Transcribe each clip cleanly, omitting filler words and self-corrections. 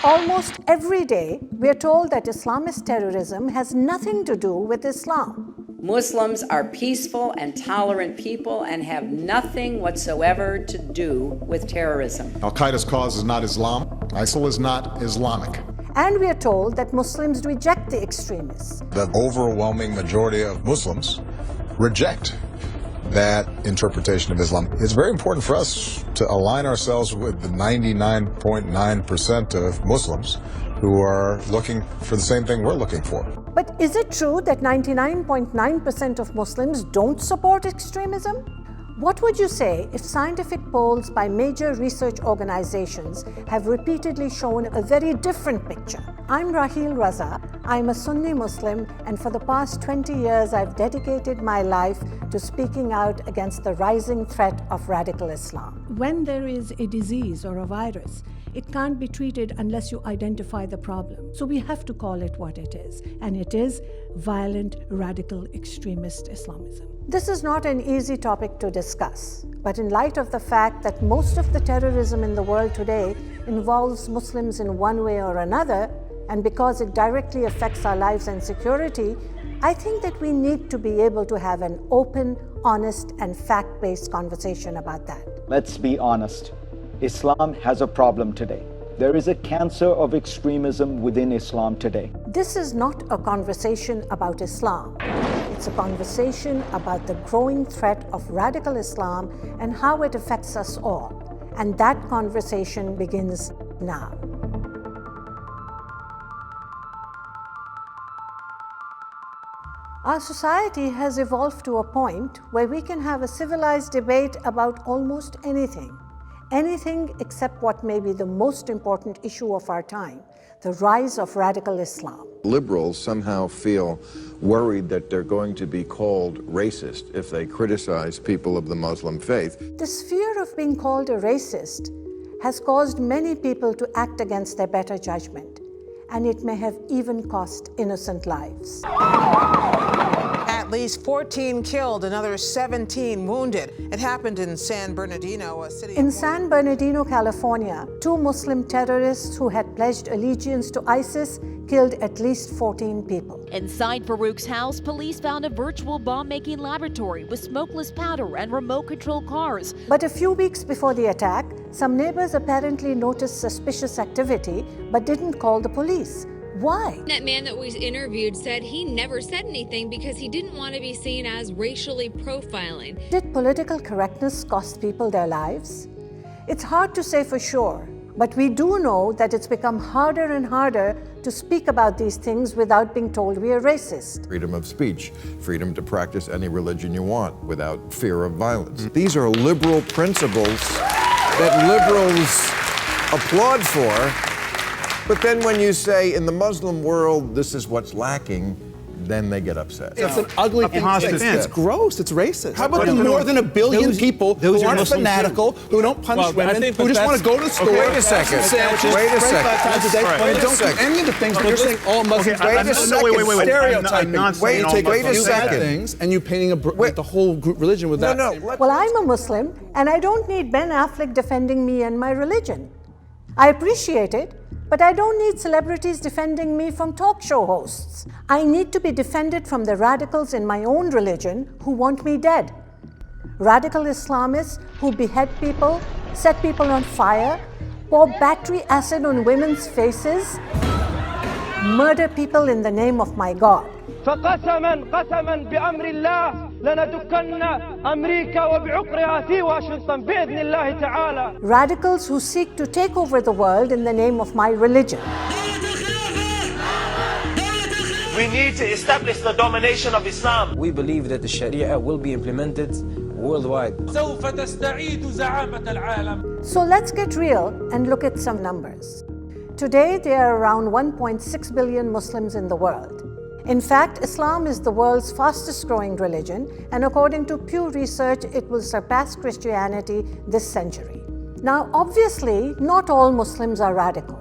Almost every day, we are told that Islamist terrorism has nothing to do with Islam. Muslims are peaceful and tolerant people and have nothing whatsoever to do with terrorism. Al-Qaeda's cause is not Islam. ISIL is not Islamic. And we are told that Muslims reject the extremists. The overwhelming majority of Muslims reject that interpretation of Islam. It's very important for us to align ourselves with the 99.9% of Muslims who are looking for the same thing we're looking for. But is it true that 99.9% of Muslims don't support extremism? What would you say if scientific polls by major research organizations have repeatedly shown a very different picture? I'm Raheel Raza. I'm a Sunni Muslim, and for the past 20 years, I've dedicated my life to speaking out against the rising threat of radical Islam. When there is a disease or a virus, it can't be treated unless you identify the problem. So we have to call it what it is, and it is violent, radical, extremist Islamism. This is not an easy topic to discuss, but in light of the fact that most of the terrorism in the world today involves Muslims in one way or another, and because it directly affects our lives and security, I think that we need to be able to have an open, honest, and fact-based conversation about that. Let's be honest. Islam has a problem today. There is a cancer of extremism within Islam today. This is not a conversation about Islam. It's a conversation about the growing threat of radical Islam and how it affects us all. And that conversation begins now. Our society has evolved to a point where we can have a civilized debate about almost anything. Anything except what may be the most important issue of our time, the rise of radical Islam. Liberals somehow feel worried that they're going to be called racist if they criticize people of the Muslim faith. This fear of being called a racist has caused many people to act against their better judgment, and it may have even cost innocent lives. At least 14 killed, another 17 wounded. It happened in San Bernardino, a city. In San Bernardino, California, 2 Muslim terrorists who had pledged allegiance to ISIS killed at least 14 people. Inside Farouk's house, police found a virtual bomb-making laboratory with smokeless powder and remote-control cars. But a few weeks before the attack, some neighbors apparently noticed suspicious activity but didn't call the police. Why? That man that we interviewed said he never said anything because he didn't want to be seen as racially profiling. Did political correctness cost people their lives? It's hard to say for sure, but we do know that it's become harder and harder to speak about these things without being told we are racist. Freedom of speech, freedom to practice any religion you want without fear of violence. These are liberal principles that liberals applaud for. But then when you say, in the Muslim world, this is what's lacking, then they get upset. It's an ugly thing to say. It's gross, it's racist. How about the more than 1 billion people who aren't fanatical, who don't punish women, who just want to go to the store, wait a second. sandwiches, Wait a second. 5 times a day, and don't do any of the things, but you're saying all Muslims stereotyping. Wait a You second. things, and you painting the whole group religion with that. Well, I'm a Muslim, and I don't need Ben Affleck defending me and my religion. I appreciate it, but I don't need celebrities defending me from talk show hosts. I need to be defended from the radicals in my own religion who want me dead. Radical Islamists who behead people, set people on fire, pour battery acid on women's faces, murder people in the name of my God. قسما بأمر الله لندكن أمريكا وبعقرها في واشنطن بإذن الله تعالى. Radicals who seek to take over the world in the name of my religion. We need to establish the domination of Islam. We believe that the Sharia will be implemented worldwide. سوف تستعيد زعامة العالم. So let's get real and look at some numbers. Today, there are around 1.6 billion Muslims in the world. In fact, Islam is the world's fastest growing religion, and according to Pew Research, it will surpass Christianity this century. Now, obviously, not all Muslims are radical,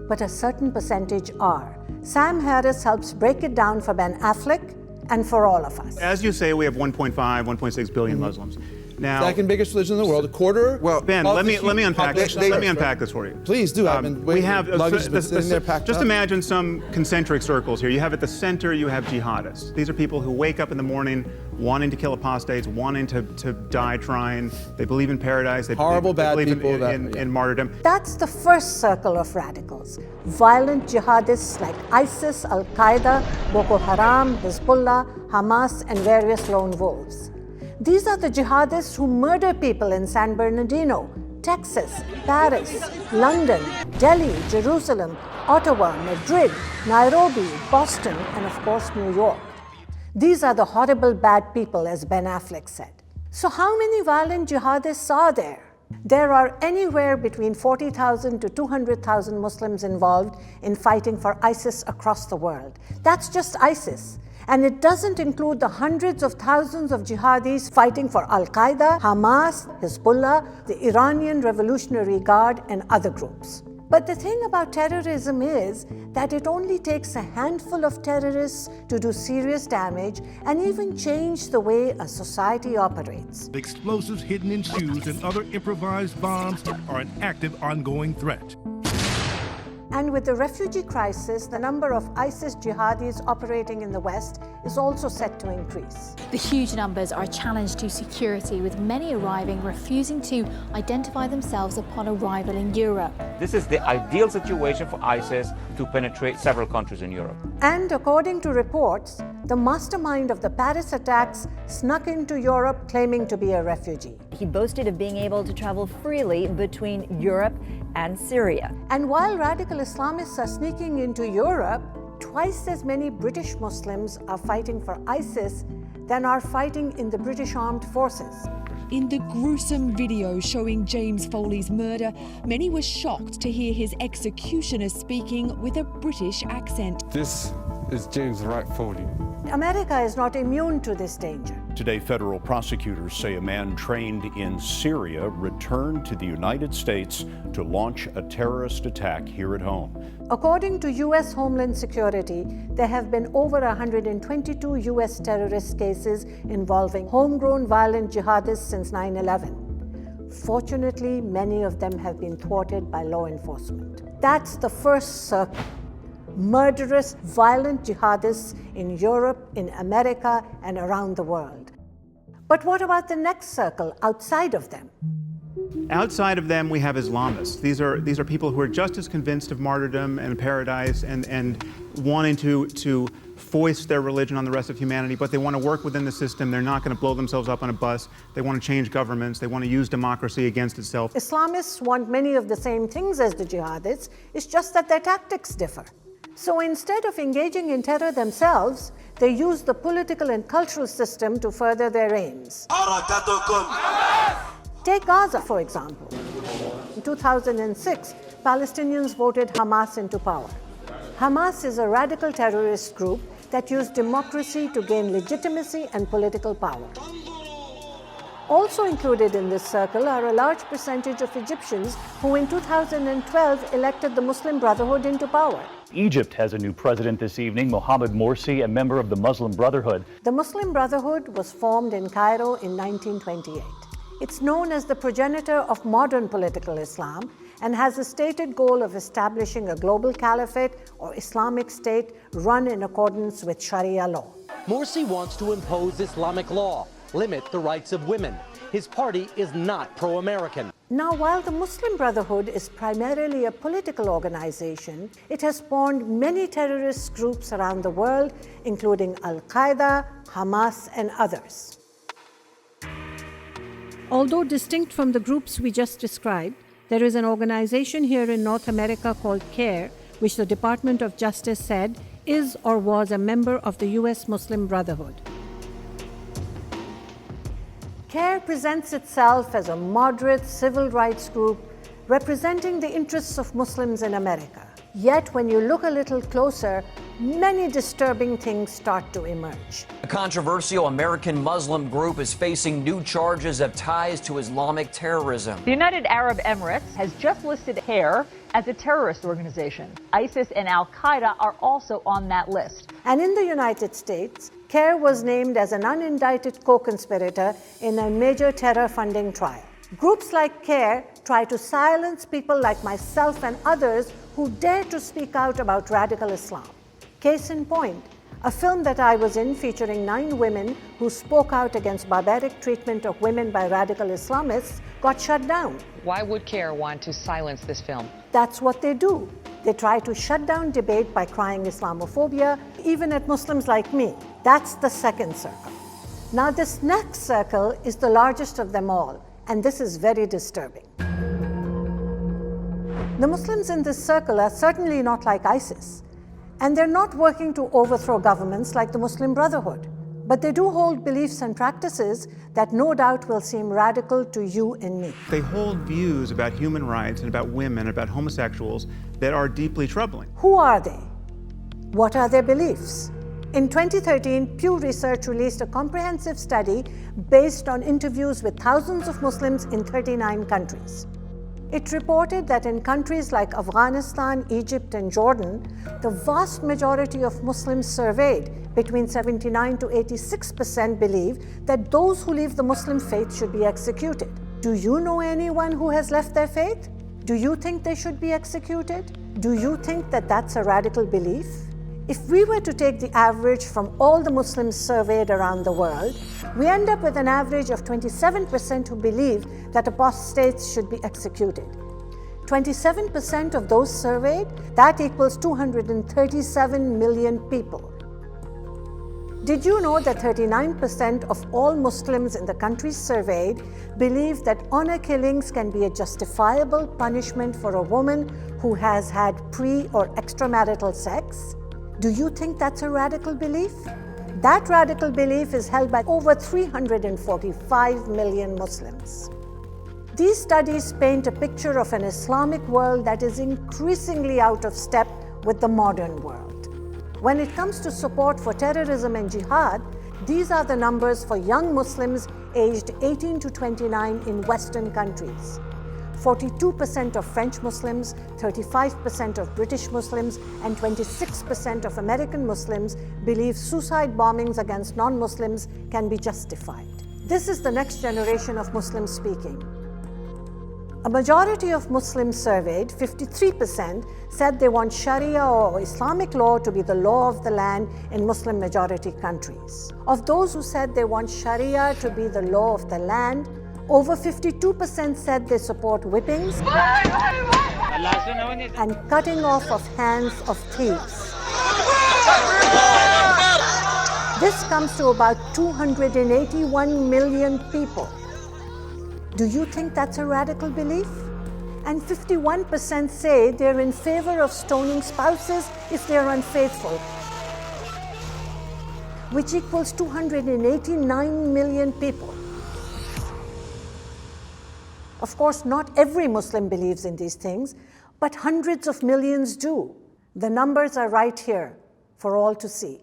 but a certain percentage are. Sam Harris helps break it down for Ben Affleck and for all of us. As you say, we have 1.5, 1.6 billion Muslims. Now, second biggest religion in the world, a quarter. Well, Ben, let me unpack this. Let me unpack this for you. Please do. We have just imagine some concentric circles here. You have at the center, you have jihadists. These are people who wake up in the morning wanting to kill apostates, wanting to die trying. They believe in paradise. They believe in martyrdom. That's the first circle of radicals. Violent jihadists like ISIS, Al-Qaeda, Boko Haram, Hezbollah, Hamas, and various lone wolves. These are the jihadists who murder people in San Bernardino, Texas, Paris, London, Delhi, Jerusalem, Ottawa, Madrid, Nairobi, Boston, and of course, New York. These are the horrible bad people, as Ben Affleck said. So how many violent jihadists are there? There are anywhere between 40,000 to 200,000 Muslims involved in fighting for ISIS across the world. That's just ISIS. And it doesn't include the hundreds of thousands of jihadis fighting for Al-Qaeda, Hamas, Hezbollah, the Iranian Revolutionary Guard, and other groups. But the thing about terrorism is that it only takes a handful of terrorists to do serious damage and even change the way a society operates. Explosives hidden in shoes and other improvised bombs are an active, ongoing threat. And with the refugee crisis, the number of ISIS jihadis operating in the West is also set to increase. The huge numbers are a challenge to security, with many arriving refusing to identify themselves upon arrival in Europe. This is the ideal situation for ISIS to penetrate several countries in Europe. And according to reports, the mastermind of the Paris attacks snuck into Europe claiming to be a refugee. He boasted of being able to travel freely between Europe and Syria. And while radical Islamists are sneaking into Europe, twice as many British Muslims are fighting for ISIS than are fighting in the British Armed Forces. In the gruesome video showing James Foley's murder, many were shocked to hear his executioner speaking with a British accent. This is James Wright Foley. America is not immune to this danger. Today, federal prosecutors say a man trained in Syria returned to the United States to launch a terrorist attack here at home. According to U.S. Homeland Security, there have been over 122 U.S. terrorist cases involving homegrown violent jihadists since 9/11. Fortunately, many of them have been thwarted by law enforcement. That's the first circle. Murderous, violent jihadists in Europe, in America, and around the world. But what about the next circle outside of them? Outside of them, we have Islamists. These are people who are just as convinced of martyrdom and paradise and wanting to foist their religion on the rest of humanity, but they want to work within the system. They're not going to blow themselves up on a bus. They want to change governments. They want to use democracy against itself. Islamists want many of the same things as the jihadists. It's just that their tactics differ. So instead of engaging in terror themselves, they use the political and cultural system to further their aims. Take Gaza, for example. In 2006, Palestinians voted Hamas into power. Hamas is a radical terrorist group that used democracy to gain legitimacy and political power. Also included in this circle are a large percentage of Egyptians who in 2012 elected the Muslim Brotherhood into power. Egypt has a new president this evening, Mohammed Morsi, a member of the Muslim Brotherhood. The Muslim Brotherhood was formed in Cairo in 1928. It's known as the progenitor of modern political Islam and has a stated goal of establishing a global caliphate or Islamic state run in accordance with Sharia law. Morsi wants to impose Islamic law, limit the rights of women. His party is not pro-American. Now, while the Muslim Brotherhood is primarily a political organization, it has spawned many terrorist groups around the world, including Al-Qaeda, Hamas, and others. Although distinct from the groups we just described, there is an organization here in North America called CARE, which the Department of Justice said is or was a member of the U.S. Muslim Brotherhood. CARE presents itself as a moderate civil rights group representing the interests of Muslims in America. Yet, when you look a little closer, many disturbing things start to emerge. A controversial American Muslim group is facing new charges of ties to Islamic terrorism. The United Arab Emirates has just listed CARE as a terrorist organization. ISIS and Al-Qaeda are also on that list. And in the United States, CARE was named as an unindicted co-conspirator in a major terror funding trial. Groups like CARE try to silence people like myself and others who dare to speak out about radical Islam. Case in point, a film that I was in featuring 9 women who spoke out against barbaric treatment of women by radical Islamists got shut down. Why would CARE want to silence this film? That's what they do. They try to shut down debate by crying Islamophobia, even at Muslims like me. That's the second circle. Now, this next circle is the largest of them all, and this is very disturbing. The Muslims in this circle are certainly not like ISIS, and they're not working to overthrow governments like the Muslim Brotherhood. But they do hold beliefs and practices that no doubt will seem radical to you and me. They hold views about human rights and about women, about homosexuals that are deeply troubling. Who are they? What are their beliefs? In 2013, Pew Research released a comprehensive study based on interviews with thousands of Muslims in 39 countries. It reported that in countries like Afghanistan, Egypt, and Jordan, the vast majority of Muslims surveyed, between 79 to 86%, believe that those who leave the Muslim faith should be executed. Do you know anyone who has left their faith? Do you think they should be executed? Do you think that that's a radical belief? If we were to take the average from all the Muslims surveyed around the world, we end up with an average of 27% who believe that apostates should be executed. 27% of those surveyed, that equals 237 million people. Did you know that 39% of all Muslims in the countries surveyed believe that honor killings can be a justifiable punishment for a woman who has had pre- or extramarital sex? Do you think that's a radical belief? That radical belief is held by over 345 million Muslims. These studies paint a picture of an Islamic world that is increasingly out of step with the modern world. When it comes to support for terrorism and jihad, these are the numbers for young Muslims aged 18 to 29 in Western countries. 42% of French Muslims, 35% of British Muslims, and 26% of American Muslims believe suicide bombings against non-Muslims can be justified. This is the next generation of Muslim speaking. A majority of Muslims surveyed, 53%, said they want Sharia or Islamic law to be the law of the land in Muslim majority countries. Of those who said they want Sharia to be the law of the land, over 52% said they support whippings and cutting off of hands of thieves. This comes to about 281 million people. Do you think that's a radical belief? And 51% say they're in favor of stoning spouses if they're unfaithful, which equals 289 million people. Of course, not every Muslim believes in these things, but hundreds of millions do. The numbers are right here for all to see.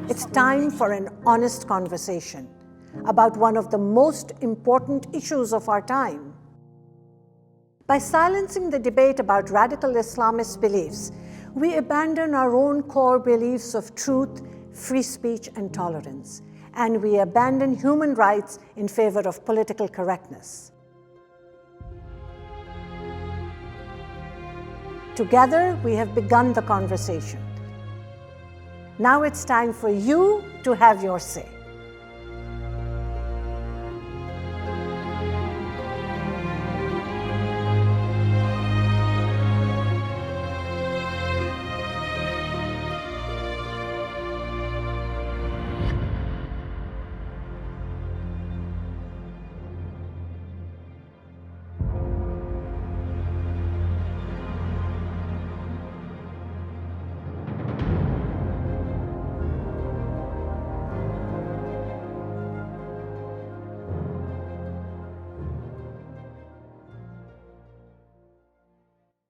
It's time for an honest conversation about one of the most important issues of our time. By silencing the debate about radical Islamist beliefs, we abandon our own core beliefs of truth, free speech, and tolerance, and we abandon human rights in favor of political correctness. Together, we have begun the conversation. Now it's time for you to have your say.